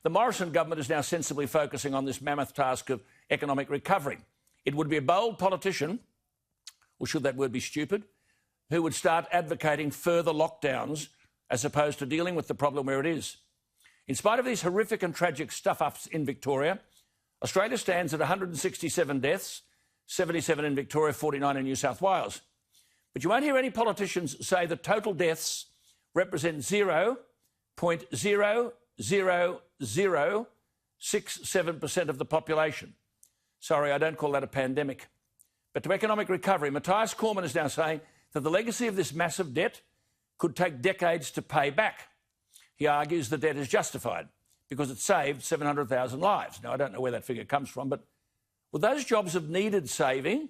The Morrison government is now sensibly focusing on this mammoth task of economic recovery. It would be a bold politician, or should that word be stupid, who would start advocating further lockdowns as opposed to dealing with the problem where it is. In spite of these horrific and tragic stuff-ups in Victoria, Australia stands at 167 deaths, 77 in Victoria, 49 in New South Wales. But you won't hear any politicians say the total deaths represent 0.00067% of the population. Sorry, I don't call that a pandemic. But to economic recovery, Matthias Cormann is now saying that the legacy of this massive debt could take decades to pay back. He argues the debt is justified because it saved 700,000 lives. Now, I don't know where that figure comes from, but would those jobs have needed saving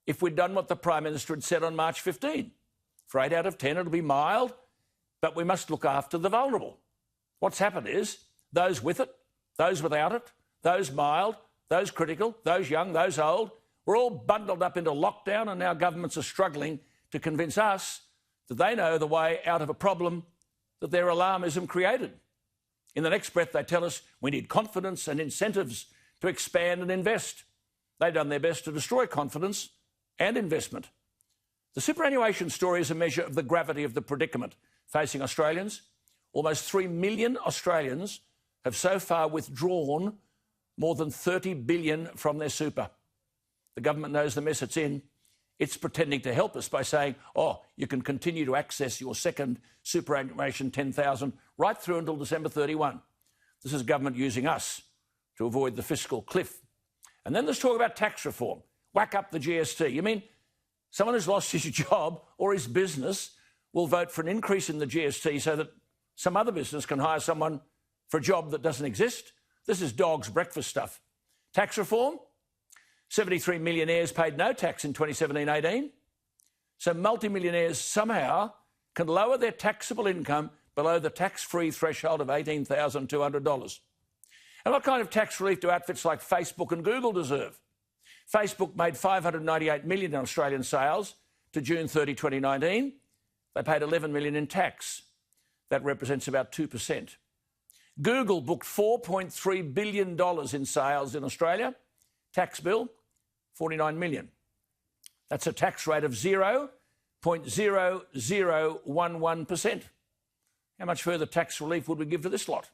if we'd done what the Prime Minister had said on March 15? For 8 out of 10, it'll be mild, but we must look after the vulnerable. What's happened is those with it, those without it, those mild, those critical, those young, those old, we're all bundled up into lockdown, and now governments are struggling to convince us that they know the way out of a problem that their alarmism created. In the next breath, they tell us we need confidence and incentives to expand and invest. They've done their best to destroy confidence and investment. The superannuation story is a measure of the gravity of the predicament facing Australians. Almost 3 million Australians have so far withdrawn more than $30 billion from their super. The government knows the mess it's in. It's pretending to help us by saying, oh, you can continue to access your second superannuation 10,000 right through until December 31. This is government using us to avoid the fiscal cliff. And then there's talk about tax reform. Whack up the GST. You mean someone who's lost his job or his business will vote for an increase in the GST so that some other business can hire someone for a job that doesn't exist? This is dog's breakfast stuff. Tax reform? 73 millionaires paid no tax in 2017-18. So multimillionaires somehow can lower their taxable income below the tax-free threshold of $18,200. And what kind of tax relief do outfits like Facebook and Google deserve? Facebook made $598 million in Australian sales to June 30, 2019. They paid $11 million in tax. That represents about 2%. Google booked $4.3 billion in sales in Australia. Tax bill, $49 million. That's a tax rate of 0.0011%. How much further tax relief would we give to this lot?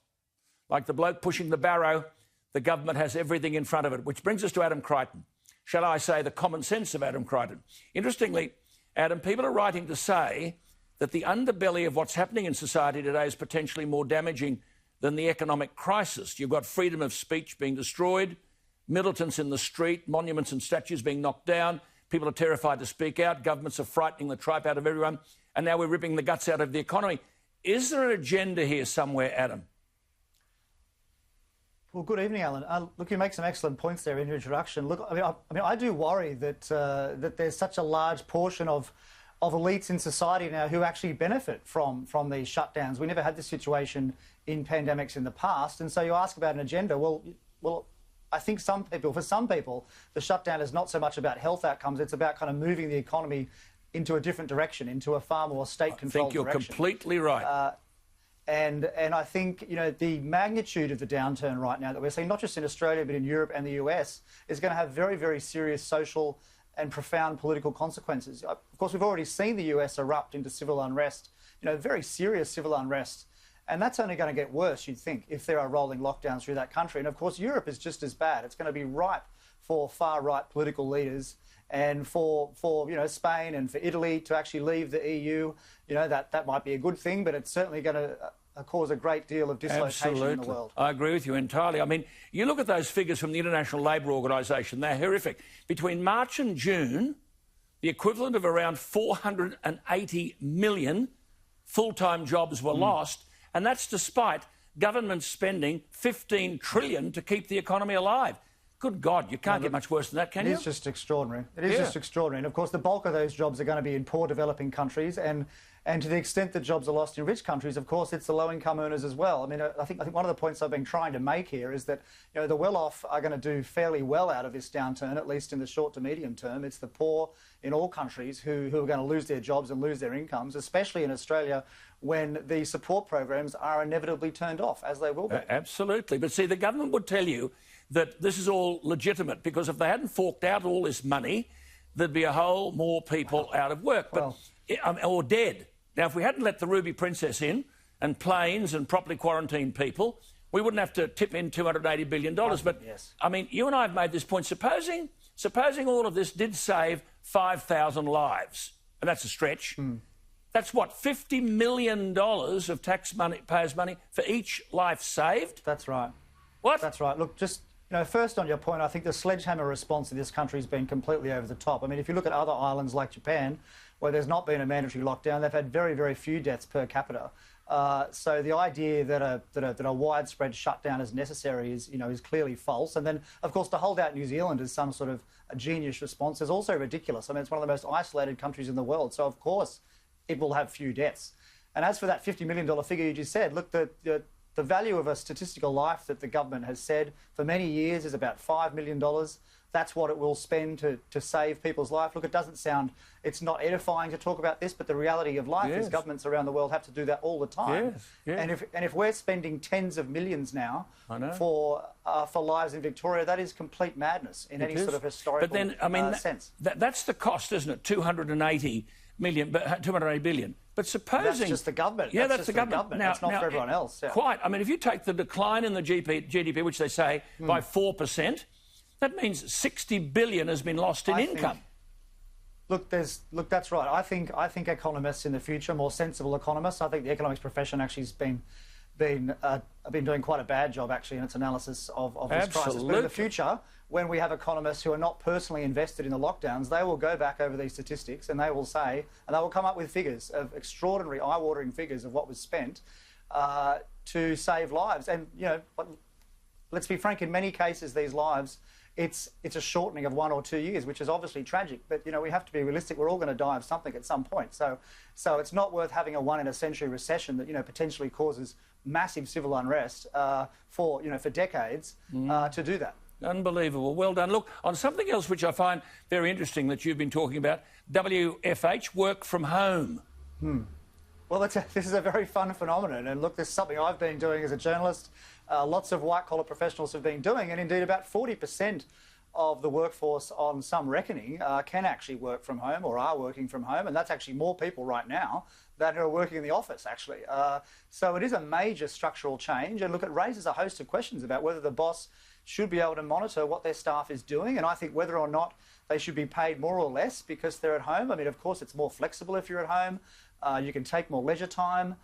Like the bloke pushing the barrow, the government has everything in front of it, which brings us to Adam Crichton. Shall I say the common sense of Adam Crichton? Interestingly, Adam, people are writing to say that the underbelly of what's happening in society today is potentially more damaging than the economic crisis. You've got freedom of speech being destroyed, militants in the street, monuments and statues being knocked down, people are terrified to speak out, governments are frightening the tripe out of everyone, and now we're ripping the guts out of the economy. Is there an agenda here somewhere, Adam? Well, good evening, Alan. Look, you make some excellent points there in your introduction. Look, I do worry that that there's such a large portion of elites in society now who actually benefit from these shutdowns. We never had this situation in pandemics in the past, and so you ask about an agenda. Well, I think for some people, the shutdown is not so much about health outcomes. It's about kind of moving the economy into a different direction, into a far more state-controlled direction. I think you're completely right. And I think, you know, the magnitude of the downturn right now that we're seeing, not just in Australia, but in Europe and the US, is going to have very, very serious social and profound political consequences. Of course, we've already seen the US erupt into civil unrest, you know, very serious civil unrest. And that's only going to get worse, you'd think, if there are rolling lockdowns through that country. And of course, Europe is just as bad. It's going to be ripe for far-right political leaders and for Spain and for Italy to actually leave the EU. You know, that might be a good thing, but it's certainly going to cause a great deal of dislocation in the world. I agree with you entirely. I mean, you look at those figures from the International Labour Organisation, they're horrific. Between March and June, the equivalent of around 480 million full-time jobs were lost, and that's despite governments spending $15 trillion to keep the economy alive. Good God, you can't get much worse than that, can you? It is just extraordinary. It is just extraordinary. And of course, the bulk of those jobs are going to be in poor developing countries. And And to the extent that jobs are lost in rich countries, of course, it's the low-income earners as well. I mean, I think one of the points I've been trying to make here is that, you know, the well-off are going to do fairly well out of this downturn, at least in the short to medium term. It's the poor in all countries who are going to lose their jobs and lose their incomes, especially in Australia, when the support programs are inevitably turned off, as they will be. Absolutely. But see, the government would tell you that this is all legitimate, because if they hadn't forked out all this money, there'd be a whole more people out of work, or dead. Now, if we hadn't let the Ruby Princess in and planes and properly quarantined people, we wouldn't have to tip in $280 billion. But, yes. I mean, you and I have made this point. Supposing all of this did save 5,000 lives, and that's a stretch, that's what, $50 million of taxpayers' money for each life saved? That's right. What? That's right. Look, just, you know, first on your point, I think the sledgehammer response in this country has been completely over the top. I mean, if you look at other islands like Japan, where there's not been a mandatory lockdown, they've had very, very few deaths per capita. So the idea that a widespread shutdown is necessary is clearly false. And then, of course, to hold out New Zealand as some sort of a genius response is also ridiculous. I mean, it's one of the most isolated countries in the world. So, of course, it will have few deaths. And as for that $50 million figure you just said, look, the value of a statistical life that the government has said for many years is about $5 million. That's what it will spend to save people's life. Look, it's not edifying to talk about this, but the reality of life is governments around the world have to do that all the time. Yes, yes. And if we're spending tens of millions now for lives in Victoria, that is complete madness in any sort of historical sense. That's the cost, isn't it? $280 billion. But supposing... That's just the government. Yeah, that's the government. Now, that's not for everyone else. Yeah. Quite. I mean, if you take the decline in the GDP, which they say by 4%, that means $60 billion has been lost in income. That's right. I think economists in the future, more sensible economists, I think the economics profession actually has been doing quite a bad job actually in its analysis of this crisis. But in the future, when we have economists who are not personally invested in the lockdowns, they will go back over these statistics and they will come up with figures of extraordinary, eye-watering figures of what was spent to save lives. And let's be frank, in many cases, these lives, it's a shortening of 1 or 2 years, which is obviously tragic. But we have to be realistic. We're all going to die of something at some point. So it's not worth having a one-in-a-century recession that potentially causes massive civil unrest for decades to do that. Unbelievable. Well done. Look, on something else which I find very interesting that you've been talking about, WFH, work from home. Well, this is a very fun phenomenon. And look, this is something I've been doing as a journalist. Lots of white-collar professionals have been doing, and indeed about 40% of the workforce on some reckoning can actually work from home or are working from home, and that's actually more people right now that are working in the office, actually. So it is a major structural change, and look, it raises a host of questions about whether the boss should be able to monitor what their staff is doing, and I think whether or not they should be paid more or less because they're at home. I mean, of course, it's more flexible if you're at home. You can take more leisure time.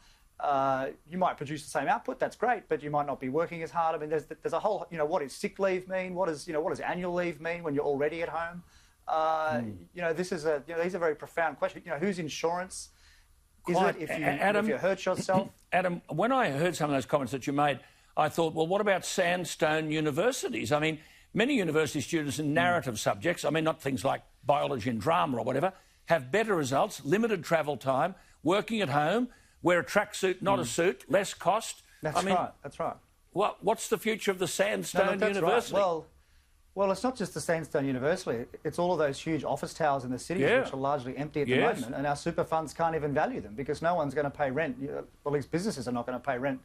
You might produce the same output, that's great, but you might not be working as hard. I mean, there's a whole, what does sick leave mean? What does annual leave mean when you're already at home? These are very profound questions. Whose insurance is it if you hurt yourself? Adam, when I heard some of those comments that you made, I thought, well, what about sandstone universities? I mean, many university students in narrative subjects, I mean, not things like biology and drama or whatever, have better results, limited travel time, working at home, wear a tracksuit, not a suit, less cost. That's right. What's the future of the Sandstone University? Right. Well, it's not just the Sandstone University. It's all of those huge office towers in the cities which are largely empty at the moment, and our super funds can't even value them because no one's going to pay rent. At least businesses are not going to pay rent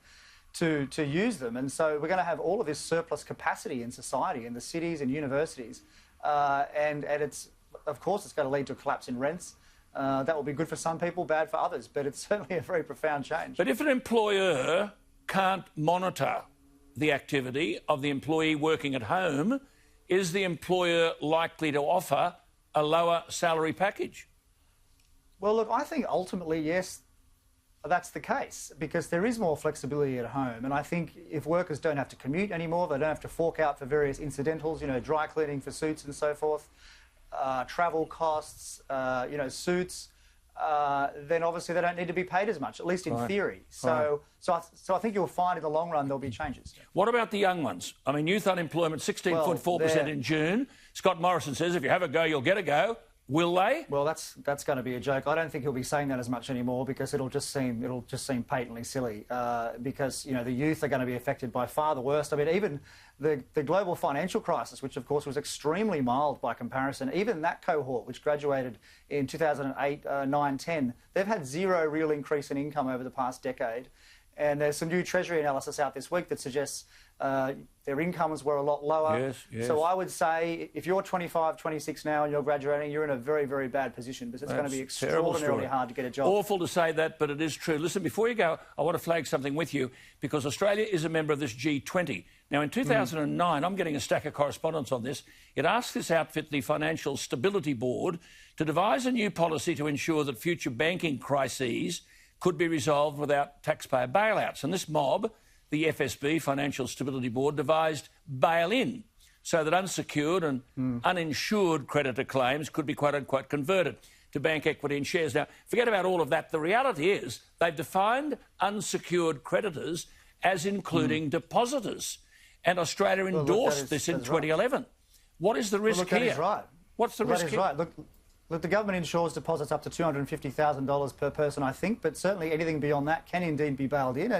to use them. And so we're going to have all of this surplus capacity in society, in the cities and universities. And it's, of course, it's going to lead to a collapse in rents. That will be good for some people, bad for others, but it's certainly a very profound change. But if an employer can't monitor the activity of the employee working at home, is the employer likely to offer a lower salary package? Well, look, I think ultimately, yes, that's the case, because there is more flexibility at home. And I think if workers don't have to commute anymore, they don't have to fork out for various incidentals, dry cleaning for suits and so forth, travel costs, suits, then obviously they don't need to be paid as much, at least in theory. So I think you'll find in the long run there'll be changes. What about the young ones? I mean, youth unemployment 16.4% in June. Scott Morrison says if you have a go, you'll get a go. Will they? Well, that's going to be a joke. I don't think he'll be saying that as much anymore because it'll just seem patently silly. Because the youth are going to be affected by far the worst. I mean, even the global financial crisis, which of course was extremely mild by comparison, even that cohort, which graduated in 2008, 9, 10, they've had zero real increase in income over the past decade. And there's some new Treasury analysis out this week that suggests their incomes were a lot lower. Yes. So I would say if you're 25, 26 now and you're graduating, you're in a very, very bad position because it's going to be extraordinarily hard to get a job. Awful to say that, but it is true. Listen, before you go, I want to flag something with you because Australia is a member of this G20. Now, in 2009, I'm getting a stack of correspondence on this. It asked this outfit, the Financial Stability Board, to devise a new policy to ensure that future banking crises could be resolved without taxpayer bailouts. And this mob, the FSB, Financial Stability Board, devised bail-in so that unsecured and uninsured creditor claims could be quote-unquote converted to bank equity and shares. Now, forget about all of that. The reality is they've defined unsecured creditors as including depositors. And Australia endorsed this in 2011. Right. What is the risk here? That is right. What's the risk here? Right. Look, the government insures deposits up to $250,000 per person, I think, but certainly anything beyond that can indeed be bailed in.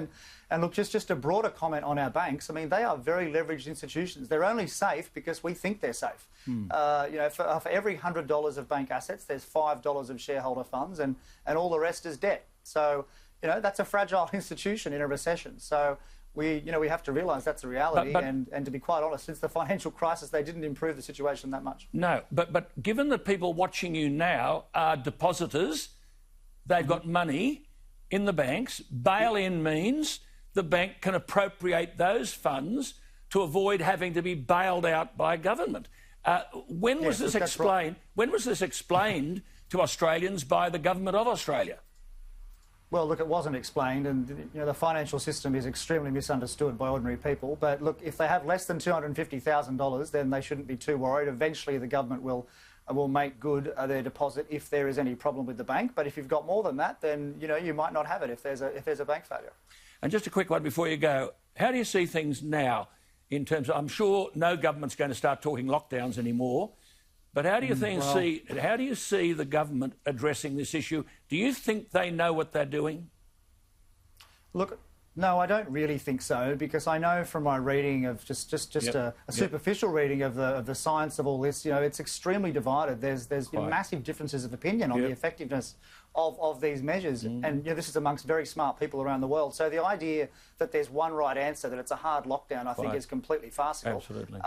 And look, just a broader comment on our banks. I mean, they are very leveraged institutions. They're only safe because we think they're safe. For every $100 of bank assets, there's $5 of shareholder funds, and all the rest is debt. So, that's a fragile institution in a recession. So we have to realise that's a reality. And to be quite honest, since the financial crisis, they didn't improve the situation that much. No, but given that people watching you now are depositors, they've got money in the banks. Bail-in means the bank can appropriate those funds to avoid having to be bailed out by government. When was this explained? Right. When was this explained to Australians by the government of Australia? Well, look, it wasn't explained, and the financial system is extremely misunderstood by ordinary people. But look, if they have less than $250,000, then they shouldn't be too worried. Eventually, the government will make good their deposit if there is any problem with the bank. But if you've got more than that, then you might not have it if there's a bank failure. And just a quick one before you go: how do you see things now in terms of? I'm sure no government's going to start talking lockdowns anymore. But how do you see the government addressing this issue? Do you think they know what they're doing? Look, no, I don't really think so, because I know from my reading of just a superficial reading of the science of all this, it's extremely divided. There's massive differences of opinion on the effectiveness of these measures. And this is amongst very smart people around the world. So the idea that there's one right answer, that it's a hard lockdown, I think is completely farcical. Absolutely.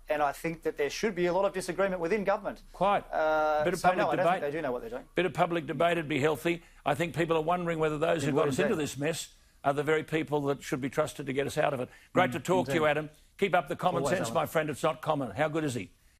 And I think that there should be a lot of disagreement within government. Quite. Bit of public debate. I don't think they do know what they're doing. Bit of public debate would be healthy. I think people are wondering whether those who got us into this mess are the very people that should be trusted to get us out of it. Great to talk to you, Adam. Keep up the common sense, my friend. It's not common. How good is he?